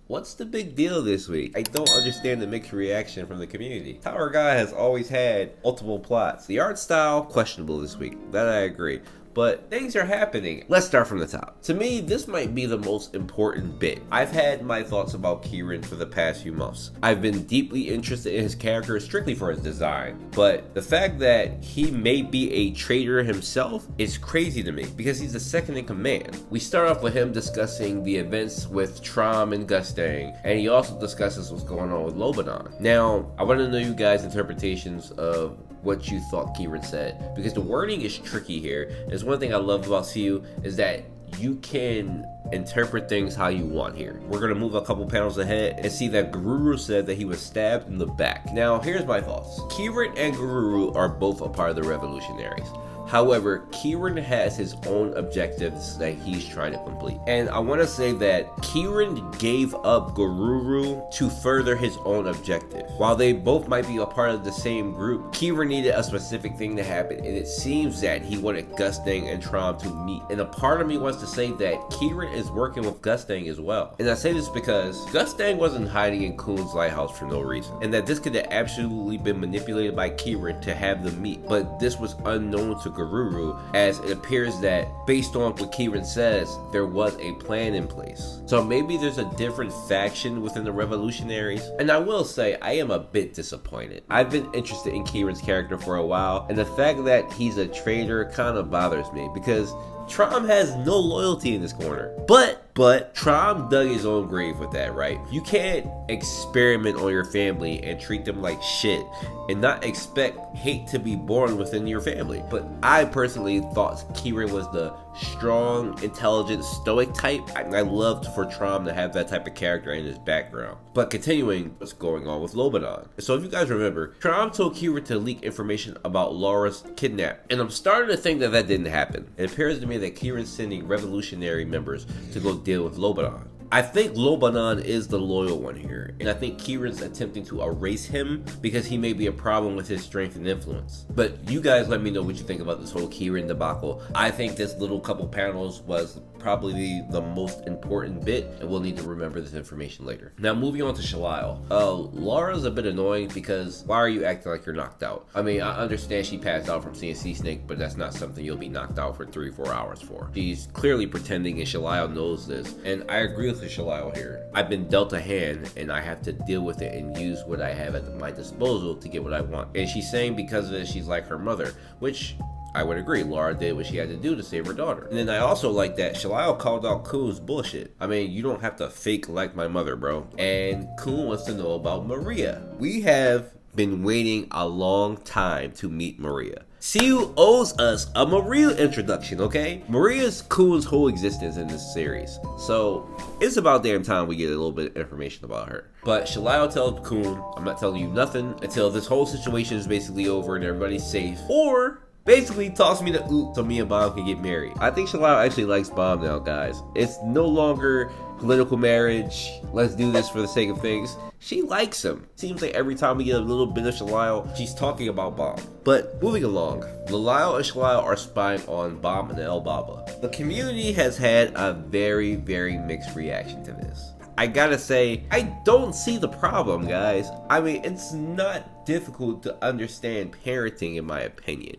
What's the big deal this week? I don't understand the mixed reaction from the community. Tower Guy has always had multiple plots. The art style, questionable this week. That I agree. But things are happening. Let's start from the top. To me, this might be the most important bit. I've had my thoughts about Kirin for the past few months. I've been deeply interested in his character strictly for his design. But the fact that he may be a traitor himself is crazy to me because he's the second in command. We start off with him discussing the events with Traum and Gustang, and he also discusses what's going on with Lobanon. Now, I want to know you guys' interpretations of what you thought Kirin said, because the wording is tricky here. There's one thing I love about CU is that you can interpret things how you want here. We're gonna move a couple panels ahead and see that Gururu said that he was stabbed in the back. Now, here's my thoughts. Kirin and Gururu are both a part of the revolutionaries. However, Kirin has his own objectives that he's trying to complete. And I want to say that Kirin gave up Gururu to further his own objective. While they both might be a part of the same group, Kirin needed a specific thing to happen, and it seems that he wanted Gustang and Traum to meet. And a part of me wants to say that Kirin is working with Gustang as well. And I say this because Gustang wasn't hiding in Khun's lighthouse for no reason, and that this could have absolutely been manipulated by Kirin to have them meet. But this was unknown to Gururu, as it appears that based on what Kirin says, there was a plan in place. So maybe there's a different faction within the revolutionaries. And I will say, I am a bit disappointed. I've been interested in Kirin's character for a while, and the fact that he's a traitor kind of bothers me because Traum has no loyalty in this corner. But Traum dug his own grave with that, right? You can't experiment on your family and treat them like shit and not expect hate to be born within your family. But I personally thought Kirin was the strong, intelligent, stoic type. I loved for Traum to have that type of character in his background. But continuing what's going on with Lobanon. So if you guys remember, Traum told Kirin to leak information about Laura's kidnap. And I'm starting to think that that didn't happen. It appears to me that Kirin's sending revolutionary members to go deal with Lobanon. I think Lobanon is the loyal one here, and I think Kirin's attempting to erase him because he may be a problem with his strength and influence. But you guys let me know what you think about this whole Kirin debacle. I think this little couple panels was probably the most important bit, and we'll need to remember this information later. Now moving on to Shalile. Laura's a bit annoying because why are you acting like you're knocked out? I mean, I understand she passed out from seeing Sea Snake, but that's not something you'll be knocked out for 3-4 hours for. She's clearly pretending, and Shalile knows this, and I agree with Shalile here. I've been dealt a hand and I have to deal with it and use what I have at my disposal to get what I want. And she's saying because of this she's like her mother, which I would agree. Laura did what she had to do to save her daughter. And then I also like that Shalile called out Khun's bullshit. I mean, you don't have to fake like my mother, bro. And Khun wants to know about Maria. We have been waiting a long time to meet Maria. CU owes us a Maria introduction, okay? Maria's Khun's whole existence in this series. So it's about damn time we get a little bit of information about her. But Shalile tells Khun, I'm not telling you nothing until this whole situation is basically over and everybody's safe. Or basically toss me the oop so me and Baam can get married. I think Shalile actually likes Baam now, guys. It's no longer political marriage, let's do this for the sake of things. She likes him. Seems like every time we get a little bit of Shalile, she's talking about Baam. But moving along, Lalile and Shalile are spying on Baam and Elbaba. The community has had a very, very mixed reaction to this. I gotta say, I don't see the problem, guys. I mean, it's not difficult to understand parenting in my opinion.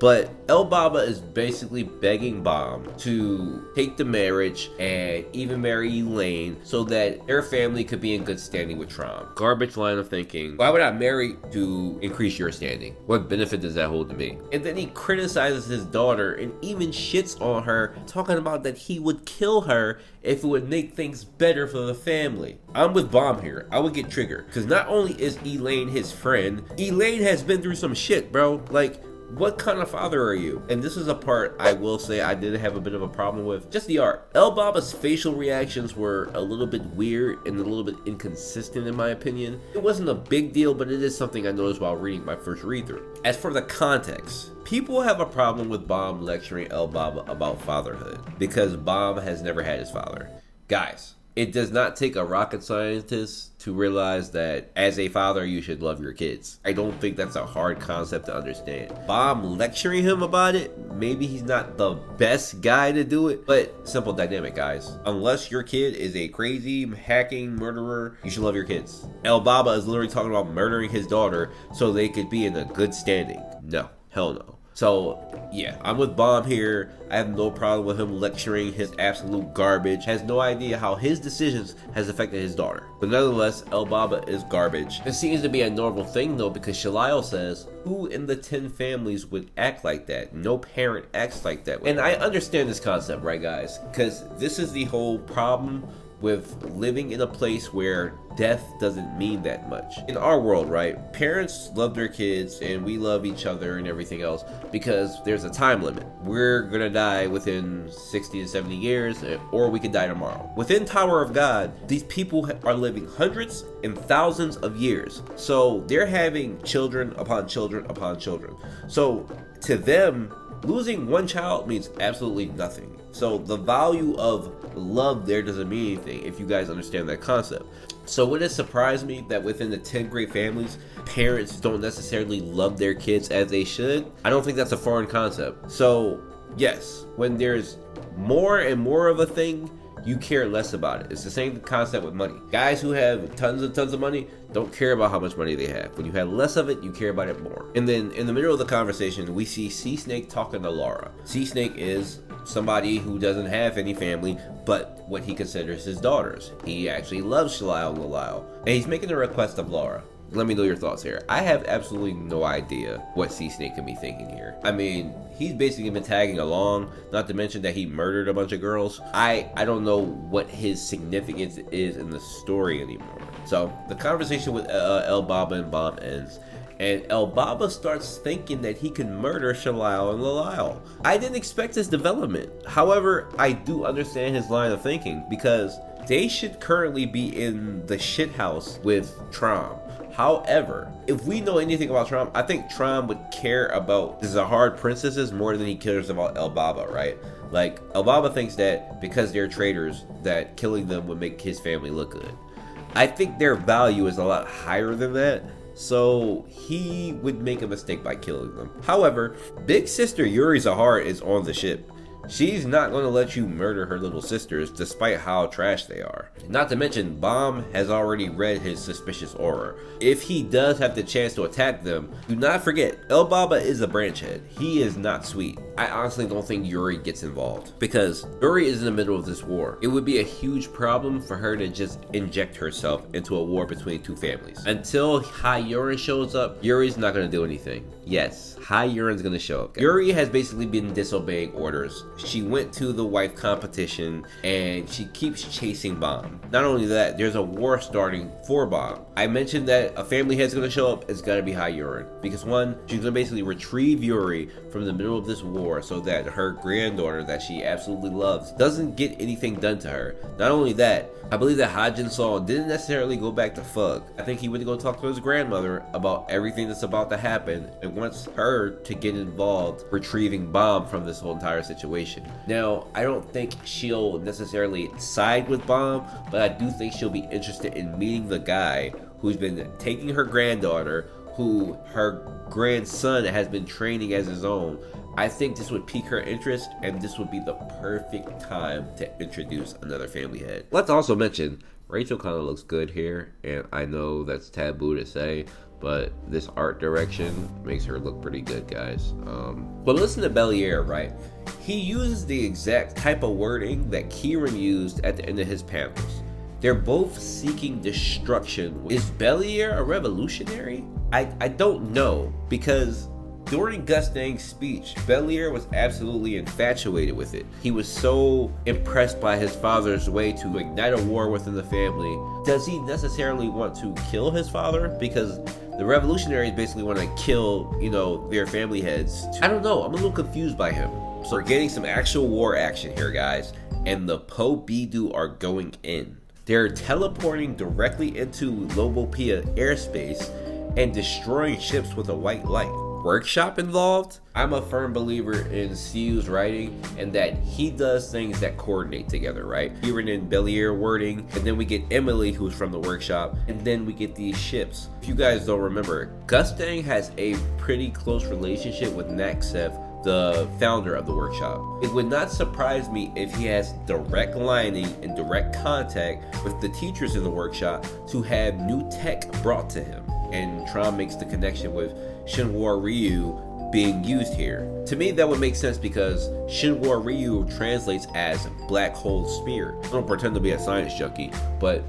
But Elbaba is basically begging Baam to take the marriage and even marry Elaine so that their family could be in good standing with Traum. Garbage line of thinking. Why would I marry to increase your standing? What benefit does that hold to me? And then he criticizes his daughter and even shits on her, talking about that he would kill her if it would make things better for the family. I'm with Baam here. I would get triggered. Because not only is Elaine his friend, Elaine has been through some shit, bro. Like, what kind of father are you? And this is a part I will say I did have a bit of a problem with. Just the art. Elbaba's facial reactions were a little bit weird and a little bit inconsistent in my opinion. It wasn't a big deal, but it is something I noticed while reading my first read through. As for the context, people have a problem with Baam lecturing Elbaba about fatherhood because Baam has never had his father. Guys, It does not take a rocket scientist to realize that as a father, you should love your kids. I don't think that's a hard concept to understand. Baam lecturing him about it, maybe he's not the best guy to do it, but simple dynamic, guys. Unless your kid is a crazy, hacking murderer, you should love your kids. Elbaba is literally talking about murdering his daughter so they could be in a good standing. No, hell no. So, yeah, I'm with Baam here. I have no problem with him lecturing his absolute garbage. Has no idea how his decisions has affected his daughter. But nonetheless, Elbaba is garbage. It seems to be a normal thing though, because Shalil says, who in the 10 families would act like that? No parent acts like that. And I understand this concept, right guys? Because this is the whole problem with living in a place where death doesn't mean that much. In our world, right, parents love their kids and we love each other and everything else because there's a time limit. We're gonna die within 60 to 70 years, or we could die tomorrow. Within Tower of God, these people are living hundreds and thousands of years. So they're having children upon children upon children. So to them, losing one child means absolutely nothing. So the value of love there doesn't mean anything if you guys understand that concept. So would it surprise me that within the 10 great families, parents don't necessarily love their kids as they should? I don't think that's a foreign concept. So yes, when there's more and more of a thing, you care less about it. It's the same concept with money. Guys who have tons and tons of money don't care about how much money they have. When you have less of it, you care about it more. And then in the middle of the conversation, we see Sea Snake talking to Laura. Sea Snake is somebody who doesn't have any family but what he considers his daughters. He actually loves Shalil and Lalil, and he's making a request of Laura. Let me know your thoughts here. I have absolutely no idea what Sea Snake can be thinking here. I mean, he's basically been tagging along, not to mention that he murdered a bunch of girls. I don't know what his significance is in the story anymore. So the conversation with Elbaba and Baam ends, and Elbaba starts thinking that he can murder Shalil and Lalil. I didn't expect this development. However, I do understand his line of thinking because they should currently be in the shithouse with Traum. However, if we know anything about Traum, I think Traum would care about the Zahard princesses more than he cares about Elbaba, right? Like, Elbaba thinks that because they're traitors, that killing them would make his family look good. I think their value is a lot higher than that, so he would make a mistake by killing them. However, big sister Yuri Zahard is on the ship. She's not going to let you murder her little sisters despite how trash they are. Not to mention, Baam has already read his suspicious aura. If he does have the chance to attack them, do not forget, Elbaba is a branchhead. He is not sweet. I honestly don't think Yuri gets involved because Yuri is in the middle of this war. It would be a huge problem for her to just inject herself into a war between two families. Until High Urin shows up, Yuri's not going to do anything. Yes, High Urin's going to show up. Yuri has basically been disobeying orders. She went to the wife competition and she keeps chasing Baam. Not only that, there's a war starting for Baam. I mentioned that a family head's going to show up. It's got to be High Urin because one, she's going to basically retrieve Yuri from the middle of this war so that her granddaughter that she absolutely loves doesn't get anything done to her. Not only that, I believe that Hajin Sol didn't necessarily go back to Fug. I think he went to go talk to his grandmother about everything that's about to happen and wants her to get involved retrieving Baam from this whole entire situation. Now, I don't think she'll necessarily side with Baam, but I do think she'll be interested in meeting the guy who's been taking her granddaughter, who her grandson has been training as his own. I think this would pique her interest, and this would be the perfect time to introduce another family head. Let's also mention, Rachel kind of looks good here, and I know that's taboo to say, but this art direction makes her look pretty good, guys. But listen to Belier, right? He uses the exact type of wording that Kirin used at the end of his panels. They're both seeking destruction. Is Belier a revolutionary? I don't know, because during Gus Dang's speech, Belier was absolutely infatuated with it. He was so impressed by his father's way to ignite a war within the family. Does he necessarily want to kill his father? Because the revolutionaries basically want to kill, their family heads. I don't know. I'm a little confused by him. So we're getting some actual war action here, guys. And the Po Bidu are going in. They're teleporting directly into Lobopia airspace and destroying ships with a white light. workshop involved. I'm a firm believer in Siu's writing and that he does things that coordinate together, right? Kirin and Belier wording, and then we get Emily, who's from the workshop, and then we get these ships. If you guys don't remember, Gustang has a pretty close relationship with Naksef, the founder of the workshop. It would not surprise me if he has direct lining and direct contact with the teachers in the workshop to have new tech brought to him. And Traum makes the connection with Shinhwa Ryu being used here. To me, that would make sense because Shinhwa Ryu translates as black hole spear. I don't pretend to be a science junkie, but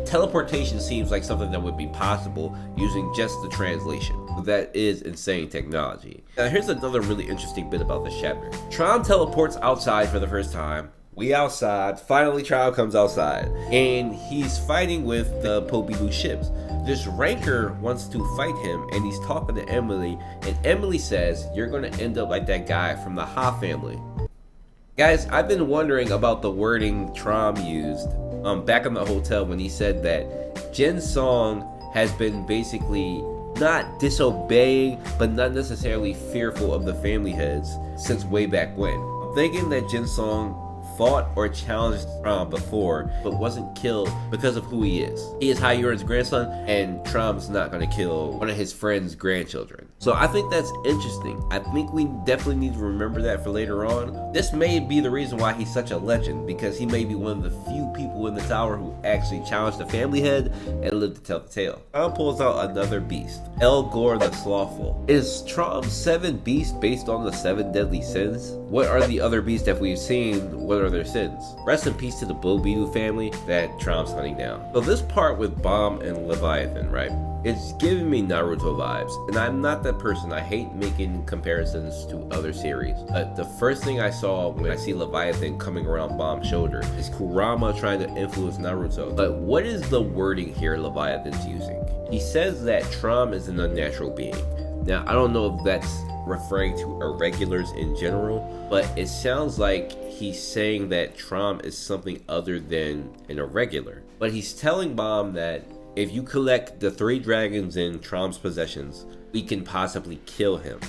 teleportation seems like something that would be possible using just the translation. That is insane technology. Now here's another really interesting bit about this chapter. Traum teleports outside for the first time. We outside. Finally Traum comes outside. And he's fighting with the Pobidu ships. This ranker wants to fight him and he's talking to Emily. And Emily says, "You're going to end up like that guy from the Ha family." Guys, I've been wondering about the wording Traum used back in the hotel when he said that Jin Song has been basically not disobeying, but not necessarily fearful of the family heads since way back when. I'm thinking that Jin Song fought or challenged Traum before, but wasn't killed because of who he is. He is Hayurin's grandson, and Traum's not going to kill one of his friend's grandchildren. So I think that's interesting. I think we definitely need to remember that for later on. This may be the reason why he's such a legend, because he may be one of the few people in the tower who actually challenged the family head and lived to tell the tale. Traum pulls out another beast, El Gore the Slothful. Is Traum's 7 beasts based on the 7 deadly sins? What are the other beasts that we've seen? What are their sins? Rest in peace to the Bobidu family that Traum's hunting down. So this part with Baam and Leviathan, right? It's giving me Naruto vibes, and I'm not that person. I hate making comparisons to other series. But the first thing I saw when I see Leviathan coming around Baam's shoulder is Kurama trying to influence Naruto. But what is the wording here Leviathan's using? He says that Traum is an unnatural being. Now, I don't know if that's referring to irregulars in general, but it sounds like he's saying that Traum is something other than an irregular. But he's telling Baam that if you collect the 3 dragons in Traum's possessions, we can possibly kill him.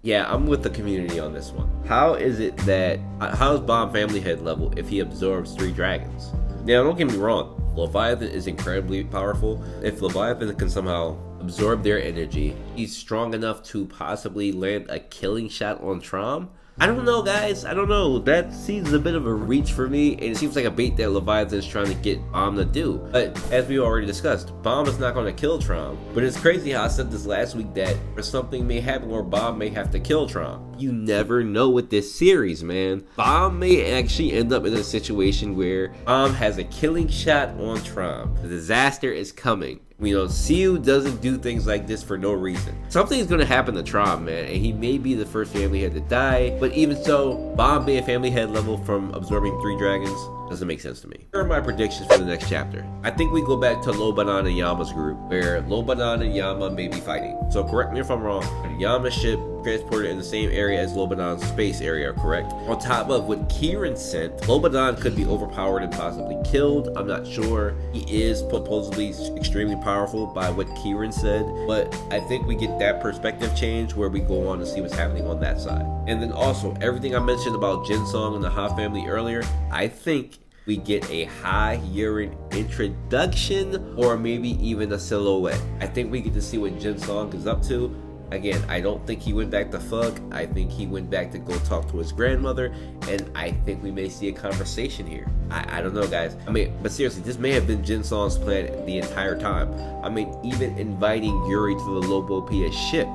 Yeah, I'm with the community on this one. How is Baam family head level if he absorbs 3 dragons? Now, don't get me wrong, Leviathan is incredibly powerful. If Leviathan can somehow absorb their energy, he's strong enough to possibly land a killing shot on Traum. I don't know, guys. I don't know. That seems a bit of a reach for me, and it seems like a bait that Leviathan is trying to get Baam to do. But as we already discussed, Baam is not going to kill Traum. But it's crazy how I said this last week that something may happen where Baam may have to kill Traum. You never know with this series, man. Baam may actually end up in a situation where Baam has a killing shot on Traum. The disaster is coming. You know, Siu doesn't do things like this for no reason. Something's gonna happen to Traum, man, and he may be the first family head to die. But even so, Baam being family head level from absorbing 3 dragons doesn't make sense to me. Here are my predictions for the next chapter. I think we go back to Lobanan and Yama's group, where Lobanan and Yama may be fighting. So correct me if I'm wrong, Yama's ship transported in the same area as Lobanan's space area, correct? On top of what Kirin sent, Lobanan could be overpowered and possibly killed. I'm not sure. He is supposedly extremely powerful by what Kirin said, but I think we get that perspective change where we go on to see what's happening on that side. And then also, everything I mentioned about Jin Song and the Ha family earlier, I think we get a Hayurin introduction or maybe even a silhouette. I think we get to see what Jin Song is up to. Again, I don't think he went back to fuck. I think he went back to go talk to his grandmother, and I think we may see a conversation here. I don't know, guys. I mean, but seriously, this may have been Jin Song's plan the entire time. I mean, even inviting Yuri to the Lobopia ship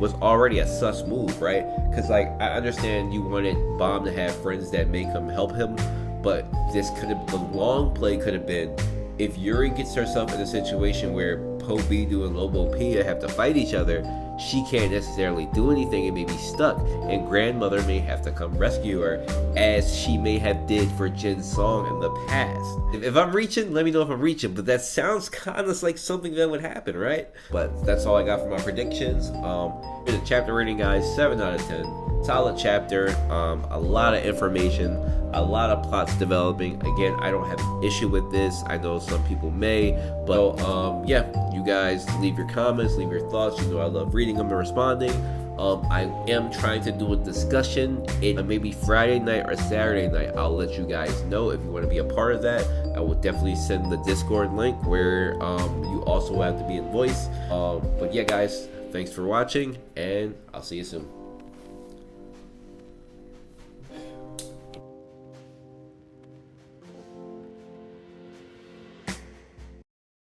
was already a sus move, right? Because, like, I understand you wanted Baam to have friends that may come help him, but this could have, the long play could have been if Yuri gets herself in a situation where Pobidu and Lobopia have to fight each other, she can't necessarily do anything and may be stuck, and grandmother may have to come rescue her, as she may have did for Jin Song in the past. If I'm reaching, let me know if I'm reaching, but that sounds kind of like something that would happen, right? But that's all I got for my predictions. Here's a chapter rating, guys, 7 out of 10. solid chapter. A lot of information, a lot of plots developing. Again, I don't have an issue with this. I know some people may, but yeah, you guys leave your comments, leave your thoughts. You know I love reading them and responding. I am trying to do a discussion maybe Friday night or Saturday night. I'll let you guys know if you want to be a part of that. I will definitely send the Discord link where you also have to be in voice. But yeah, guys, thanks for watching, and I'll see you soon.